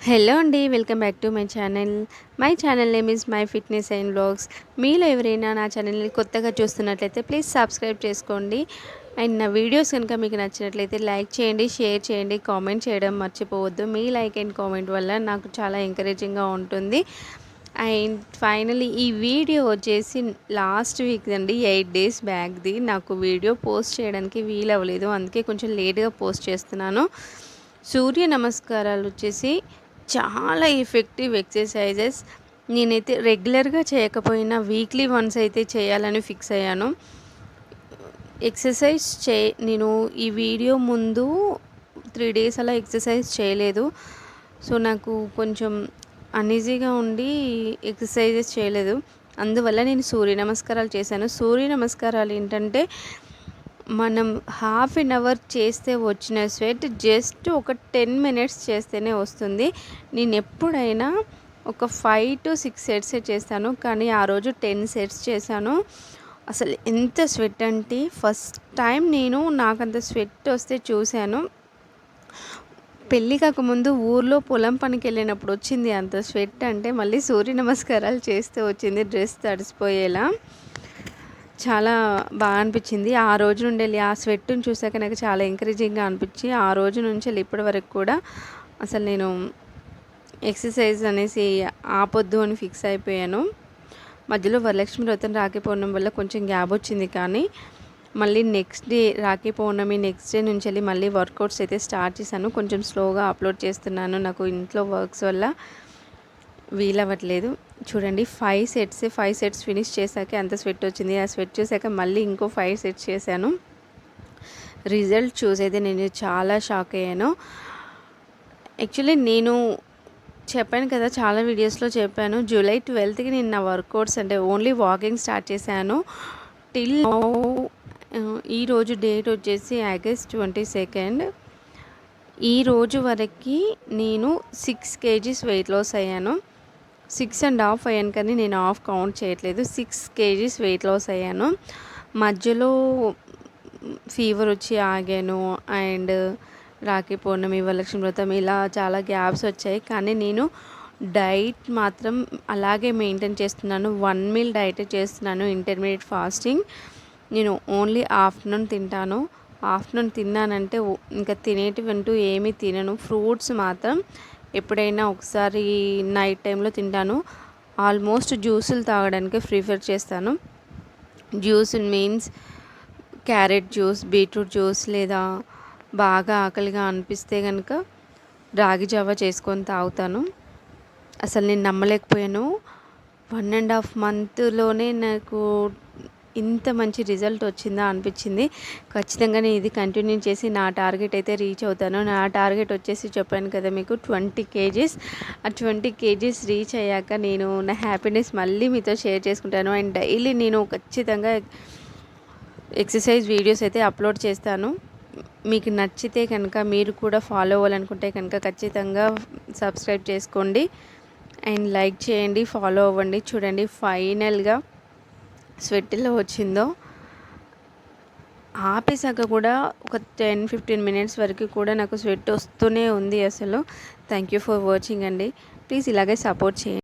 Hello అండి, welcome back to my channel name is my fitness and vlogs. మీలో ఎవరైనా నా ఛానల్ని కొత్తగా చూస్తున్నట్లయితే ప్లీజ్ సబ్స్క్రైబ్ చేసుకోండి. అండ్ నా వీడియోస్ కనుక మీకు నచ్చినట్లయితే లైక్ చేయండి, షేర్ చేయండి, కామెంట్ చేయడం మర్చిపోవద్దు. మీ లైక్ అండ్ కామెంట్ వల్ల నాకు చాలా ఎంకరేజింగ్గా ఉంటుంది. అండ్ ఫైనలీ ఈ వీడియో వచ్చేసి లాస్ట్ వీక్ అండి, 8 డేస్ బ్యాక్ది. నాకు వీడియో పోస్ట్ చేయడానికి వీలవ్వలేదు, అందుకే కొంచెం లేట్గా పోస్ట్ చేస్తున్నాను. సూర్య నమస్కారాలు వచ్చేసి చాలా ఎఫెక్టివ్ ఎక్సర్సైజెస్. నేనైతే రెగ్యులర్గా చేయకపోయినా వీక్లీ వన్స్ అయితే చేయాలని ఫిక్స్ అయ్యాను. ఎక్సర్సైజ్ నేను ఈ వీడియో ముందు 3 డేస్ అలా ఎక్సర్సైజ్ చేయలేదు. సో నాకు కొంచెం అన్ఈజీగా ఉండి ఎక్సర్సైజెస్ చేయలేదు. అందువల్ల నేను సూర్య నమస్కారాలు చేశాను. సూర్య నమస్కారాలు ఏంటంటే, మనం హాఫ్ అన్ అవర్ చేస్తే వచ్చిన స్వెట్ జస్ట్ ఒక 10 మినిట్స్ చేస్తేనే వస్తుంది. నేను ఎప్పుడైనా ఒక 5 to 6 సెట్స్ చేస్తాను, కానీ ఆ రోజు 10 సెట్స్ చేశాను. అసలు ఎంత స్వెట్ అంటే, ఫస్ట్ టైం నాకంత స్వెట్ వస్తే చూశాను. పెళ్ళి కాకముందు ఊర్లో పొలం పనికి వెళ్ళినప్పుడు వచ్చింది అంత స్వెట్. అంటే మళ్ళీ సూర్య నమస్కారాలు చేస్తే వచ్చింది, డ్రెస్ తడిసిపోయేలా. చాలా బాగా అనిపించింది. ఆ రోజు నుండి వెళ్ళి ఆ స్వెట్ని చూసాక నాకు చాలా ఎంకరేజింగ్గా అనిపించి, ఆ రోజు నుంచి వెళ్ళి ఇప్పటి వరకు కూడా అసలు నేను ఎక్సర్సైజ్ అనేసి ఆపొద్దు అని ఫిక్స్ అయిపోయాను. మధ్యలో వరలక్ష్మి వ్రతం రాఖీ పౌర్ణమి వల్ల కొంచెం గ్యాప్ వచ్చింది, కానీ మళ్ళీ నెక్స్ట్ డే రాఖీ పౌర్ణమి నెక్స్ట్ డే నుంచి వెళ్ళి మళ్ళీ వర్కౌట్స్ అయితే స్టార్ట్ చేశాను. కొంచెం స్లోగా అప్లోడ్ చేస్తున్నాను, నాకు ఇంట్లో వర్క్స్ వల్ల వీలవ్వట్లేదు. చూడండి, 5 సెట్స్ ఫినిష్ చేశాక అంత స్వెట్ వచ్చింది. ఆ స్వెట్ చూసాక మళ్ళీ ఇంకో 5 సెట్స్ చేశాను. రిజల్ట్ చూసైతే నేను చాలా షాక్ అయ్యాను. యాక్చువల్లీ నేను చెప్పాను కదా, చాలా వీడియోస్లో చెప్పాను, జూలై 12కి నేను నా వర్కౌట్స్ అంటే ఓన్లీ వాకింగ్ స్టార్ట్ చేశాను. టిల్ ఈరోజు డేట్ వచ్చేసి ఆగస్ట్ 22. ఈ రోజు వరకు నేను 6 kgs వెయిట్ లాస్ అయ్యాను. 6.5 అయ్యాను, కానీ నేను హాఫ్ కౌంట్ చేయట్లేదు. 6 kgs వెయిట్ లాస్ అయ్యాను. మధ్యలో ఫీవర్ వచ్చి ఆగాను. అండ్ రాఖీ పౌర్ణమి, వరలక్ష్మి వ్రతం ఇలా చాలా గ్యాప్స్ వచ్చాయి, కానీ నేను డైట్ మాత్రం అలాగే మెయింటైన్ చేస్తున్నాను. 1 మీల్ డైట్ చేస్తున్నాను, ఇంటర్మీడియట్ ఫాస్టింగ్. నేను ఓన్లీ ఆఫ్టర్నూన్ తింటాను. ఆఫ్టర్నూన్ తిన్నానంటే ఇంకా తినేటివంటూ ఏమీ తినను. ఫ్రూట్స్ మాత్రం ఎప్పుడైనా ఒకసారి నైట్ టైంలో తింటాను. ఆల్మోస్ట్ జ్యూసులు తాగడానికి ప్రిఫర్ చేస్తాను. Juice means carrot juice, beetroot juice, లేదా బాగా ఆకలిగా అనిపిస్తే కనుక రాగి జావా చేసుకొని తాగుతాను. అసలు నేను నమ్మలేకపోయాను, 1.5 మంత్లోనే నాకు ఇంత మంచి రిజల్ట్ వచ్చిందా అనిపించింది. ఖచ్చితంగా నేను ఇది కంటిన్యూ చేసి నా టార్గెట్ అయితే రీచ్ అవుతాను. నా టార్గెట్ వచ్చేసి చెప్పాను కదా మీకు, 20 kgs. ఆ 20 kgs రీచ్ అయ్యాక నేను నా హ్యాపీనెస్ మళ్ళీ మీతో షేర్ చేసుకుంటాను. అండ్ డైలీ నేను ఖచ్చితంగా ఎక్సర్సైజ్ వీడియోస్ అయితే అప్లోడ్ చేస్తాను. మీకు నచ్చితే కనుక, మీరు కూడా ఫాలో అవ్వాలనుకుంటే కనుక ఖచ్చితంగా సబ్స్క్రైబ్ చేసుకోండి అండ్ లైక్ చేయండి, ఫాలో అవ్వండి. చూడండి, ఫైనల్గా స్వెట్ ఎలా వచ్చిందో. ఆపేసాక కూడా ఒక 10-15 మినిట్స్ వరకు కూడా నాకు స్వెట్ వస్తూనే ఉంది అసలు. థ్యాంక్ యూ ఫర్ వాచింగ్ అండి. ప్లీజ్ ఇలాగే సపోర్ట్ చేయండి.